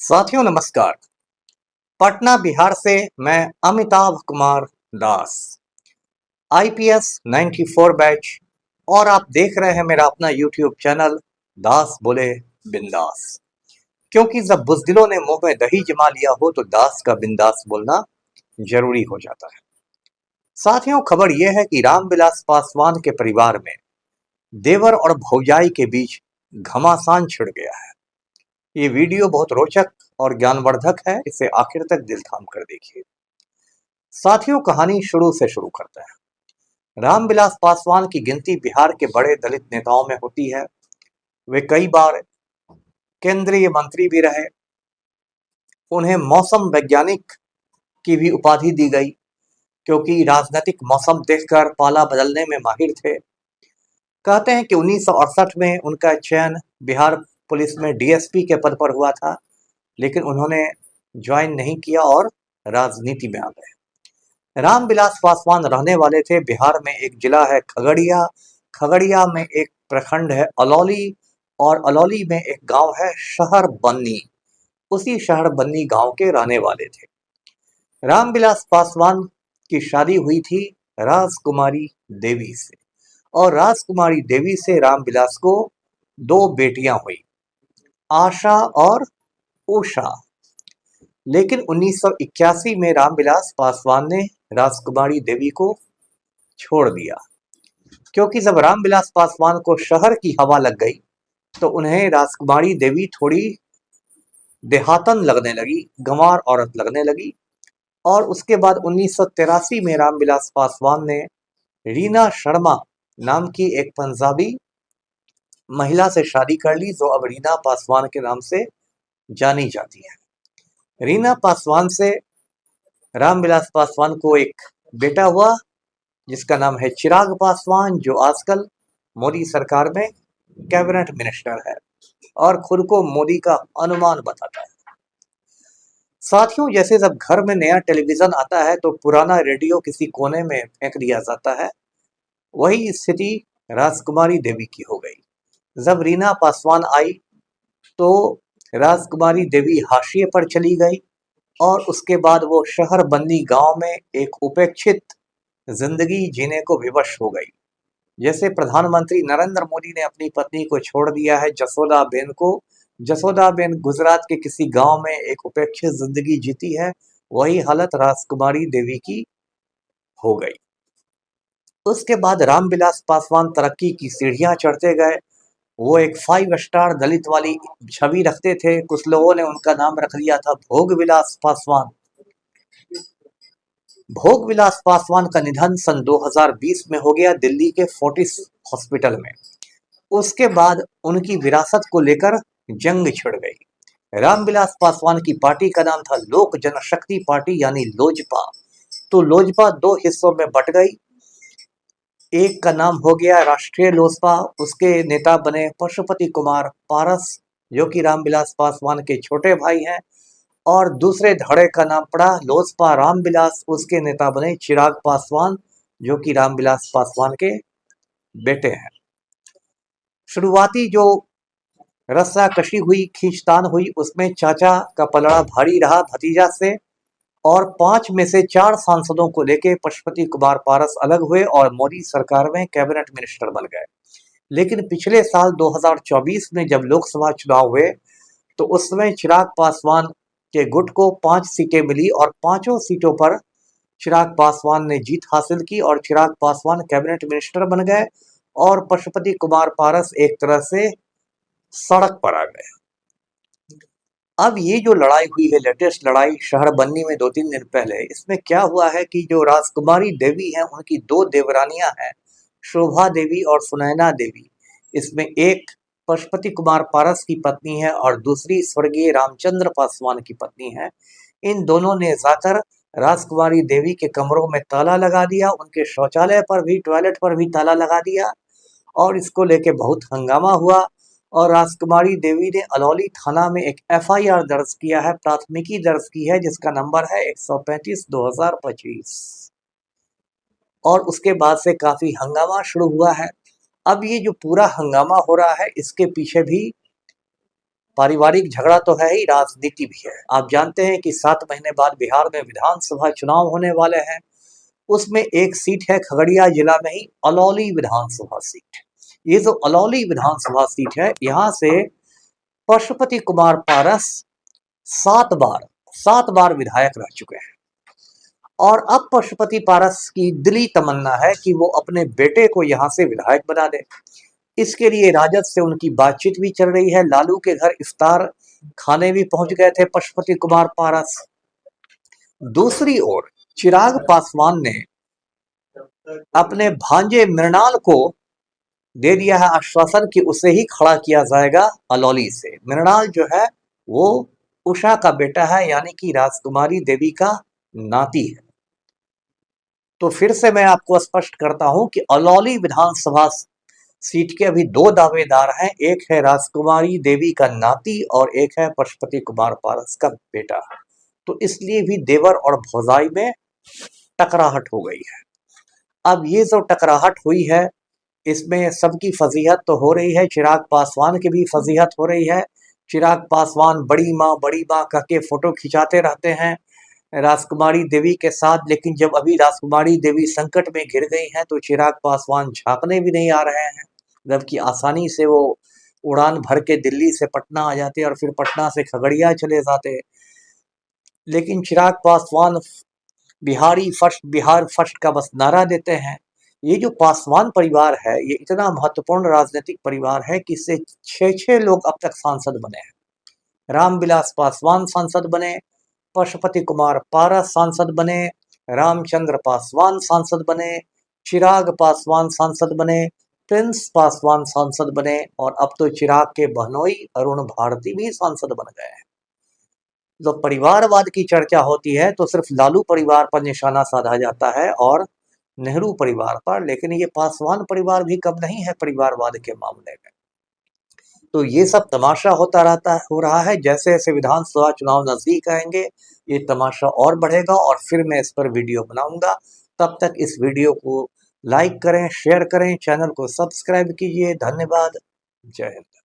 साथियों नमस्कार। पटना बिहार से मैं अमिताभ कुमार दास, आईपीएस 94 बैच, और आप देख रहे हैं मेरा अपना यूट्यूब चैनल दास बोले बिंदास। क्योंकि जब बुज़दिलों ने मुंह में दही जमा लिया हो तो दास का बिंदास बोलना जरूरी हो जाता है। साथियों, खबर यह है कि रामविलास पासवान के परिवार में देवर और भौजाई के बीच घमासान छिड़ गया है। ये वीडियो बहुत रोचक और ज्ञानवर्धक है, इसे आखिर तक दिल थाम कर देखिए। साथियों, कहानी शुरू से शुरू करते हैं। रामविलास पासवान की गिनती बिहार के बड़े दलित नेताओं में होती है। वे कई बार केंद्रीय मंत्री भी रहे। उन्हें मौसम वैज्ञानिक की भी उपाधि दी गई, क्योंकि राजनीतिक मौसम देखकर पाला बदलने में माहिर थे। कहते हैं कि 1968 में उनका चयन बिहार पुलिस में डीएसपी के पद पर हुआ था, लेकिन उन्होंने ज्वाइन नहीं किया और राजनीति में आ गए। रामविलास पासवान रहने वाले थे बिहार में, एक जिला है खगड़िया, खगड़िया में एक प्रखंड है अलौली, और अलौली में एक गांव है शहर बन्नी। उसी शहर बन्नी गांव के रहने वाले थे। रामविलास पासवान की शादी हुई थी राजकुमारी देवी से, और राजकुमारी देवी से रामविलास को दो बेटियां हुई, आशा और उषा। लेकिन 1981 में रामविलास पासवान ने राजकुमारी देवी को छोड़ दिया, क्योंकि जब रामविलास पासवान को शहर की हवा लग गई तो उन्हें राजकुमारी देवी थोड़ी देहातन लगने लगी, गंवार औरत लगने लगी। और उसके बाद 1983 में रामविलास पासवान ने रीना शर्मा नाम की एक पंजाबी महिला से शादी कर ली, जो अब रीना पासवान के नाम से जानी जाती है। रीना पासवान से रामविलास पासवान को एक बेटा हुआ, जिसका नाम है चिराग पासवान, जो आजकल मोदी सरकार में कैबिनेट मिनिस्टर है और खुद को मोदी का अनुमान बताता है। साथियों, जैसे जब घर में नया टेलीविजन आता है तो पुराना रेडियो किसी कोने में फेंक दिया जाता है, वही स्थिति राजकुमारी देवी की हो गई। जब रीना पासवान आई तो राजकुमारी देवी हाशिए पर चली गई, और उसके बाद वो शहर बन्नी गांव में एक उपेक्षित जिंदगी जीने को विवश हो गई। जैसे प्रधानमंत्री नरेंद्र मोदी ने अपनी पत्नी को छोड़ दिया है, जसोदाबेन को। जसोदाबेन गुजरात के किसी गांव में एक उपेक्षित जिंदगी जीती है, वही हालत राजकुमारी देवी की हो गई। उसके बाद रामविलास पासवान तरक्की की सीढ़ियां चढ़ते गए। वो एक 5 स्टार दलित वाली छवि रखते थे। कुछ लोगों ने उनका नाम रख दिया था भोगविलास पासवान। भोगविलास पासवान का निधन सन 2020 में हो गया, दिल्ली के फोर्टिस हॉस्पिटल में। उसके बाद उनकी विरासत को लेकर जंग छिड़ गई। रामविलास पासवान की पार्टी का नाम था लोक जनशक्ति पार्टी, यानी लोजपा। तो लोजपा दो हिस्सों में बट गई। एक का नाम हो गया राष्ट्रीय लोजपा, उसके नेता बने पशुपति कुमार पारस, जो कि रामविलास पासवान के छोटे भाई हैं। और दूसरे धड़े का नाम पड़ा लोजपा रामविलास, उसके नेता बने चिराग पासवान, जो कि रामविलास पासवान के बेटे हैं। शुरुआती जो रस्साकशी हुई, खींचतान हुई, उसमें चाचा का पलड़ा भारी रहा भतीजा से, और 5 में से 4 सांसदों को लेके पशुपति कुमार पारस अलग हुए और मोदी सरकार में कैबिनेट मिनिस्टर बन गए। लेकिन पिछले साल 2024 में जब लोकसभा चुनाव हुए तो उस समय चिराग पासवान के गुट को 5 सीटें मिली, और पांचों सीटों पर चिराग पासवान ने जीत हासिल की और चिराग पासवान कैबिनेट मिनिस्टर बन गए, और पशुपति कुमार पारस एक तरह से सड़क पर आ गए। अब ये जो लड़ाई हुई है, लेटेस्ट लड़ाई शहर बन्नी में 2-3 दिन पहले, इसमें क्या हुआ है कि जो राजकुमारी देवी हैं, उनकी 2 देवरानियां हैं, शोभा देवी और सुनैना देवी। इसमें एक पशुपति कुमार पारस की पत्नी है और दूसरी स्वर्गीय रामचंद्र पासवान की पत्नी है। इन दोनों ने जाकर राजकुमारी देवी के कमरों में ताला लगा दिया, उनके शौचालय पर भी, टॉयलेट पर भी ताला लगा दिया, और इसको लेके बहुत हंगामा हुआ। और राजकुमारी देवी ने अलौली थाना में एक एफआईआर दर्ज किया है, प्राथमिकी दर्ज की है, जिसका नंबर है 135/2025। और उसके बाद से काफी हंगामा शुरू हुआ है। अब ये जो पूरा हंगामा हो रहा है, इसके पीछे भी पारिवारिक झगड़ा तो है ही, राजनीति भी है। आप जानते हैं कि 7 महीने बाद बिहार में विधानसभा चुनाव होने वाले हैं। उसमें एक सीट है खगड़िया जिला में ही, अलौली विधानसभा सीट। ये जो अलौली विधानसभा सीट है, यहाँ से पशुपति कुमार पारस 7 बार विधायक रह चुके हैं। और अब पशुपति पारस की दिली तमन्ना है कि वो अपने बेटे को यहाँ से विधायक बना दे। इसके लिए राजद से उनकी बातचीत भी चल रही है। लालू के घर इफ्तार खाने भी पहुंच गए थे पशुपति कुमार पारस। दूसरी ओर चिराग पासवान ने अपने भांजे मृणाल को दे दिया है आश्वासन कि उसे ही खड़ा किया जाएगा अलौली से। मृणाल जो है वो उषा का बेटा है, यानी कि राजकुमारी देवी का नाती है। तो फिर से मैं आपको स्पष्ट करता हूं कि अलौली विधानसभा सीट के अभी 2 दावेदार हैं। एक है राजकुमारी देवी का नाती और एक है पशुपति कुमार पारस का बेटा। तो इसलिए भी देवर और भौजाई में टकराहट हो गई है। अब ये जो टकराहट हुई है, इसमें सबकी फजीहत तो हो रही है। चिराग पासवान की भी फजीहत हो रही है। चिराग पासवान बड़ी माँ कह के फोटो खिंचाते रहते हैं राजकुमारी देवी के साथ, लेकिन जब अभी राजकुमारी देवी संकट में घिर गई हैं तो चिराग पासवान झांकने भी नहीं आ रहे हैं, जबकि आसानी से वो उड़ान भर के दिल्ली से पटना आ जाते और फिर पटना से खगड़िया चले जाते। लेकिन चिराग पासवान बिहार फर्स्ट का बस नारा देते हैं। ये जो पासवान परिवार है, ये इतना महत्वपूर्ण राजनीतिक परिवार है कि इससे 6 लोग अब तक सांसद बने हैं। रामविलास पासवान सांसद बने, पशुपति कुमार पारस सांसद बने, रामचंद्र पासवान सांसद बने, चिराग पासवान सांसद बने, प्रिंस पासवान सांसद बने और अब तो चिराग के बहनोई अरुण भारती भी सांसद बन गए हैं। जब परिवारवाद की चर्चा होती है तो सिर्फ लालू परिवार पर निशाना साधा जाता है और नेहरू परिवार पर, लेकिन ये पासवान परिवार भी कम नहीं है परिवारवाद के मामले में। तो ये सब तमाशा हो रहा है। जैसे जैसे विधानसभा चुनाव नजदीक आएंगे ये तमाशा और बढ़ेगा और फिर मैं इस पर वीडियो बनाऊंगा। तब तक इस वीडियो को लाइक करें, शेयर करें, चैनल को सब्सक्राइब कीजिए। धन्यवाद। जय हिंद।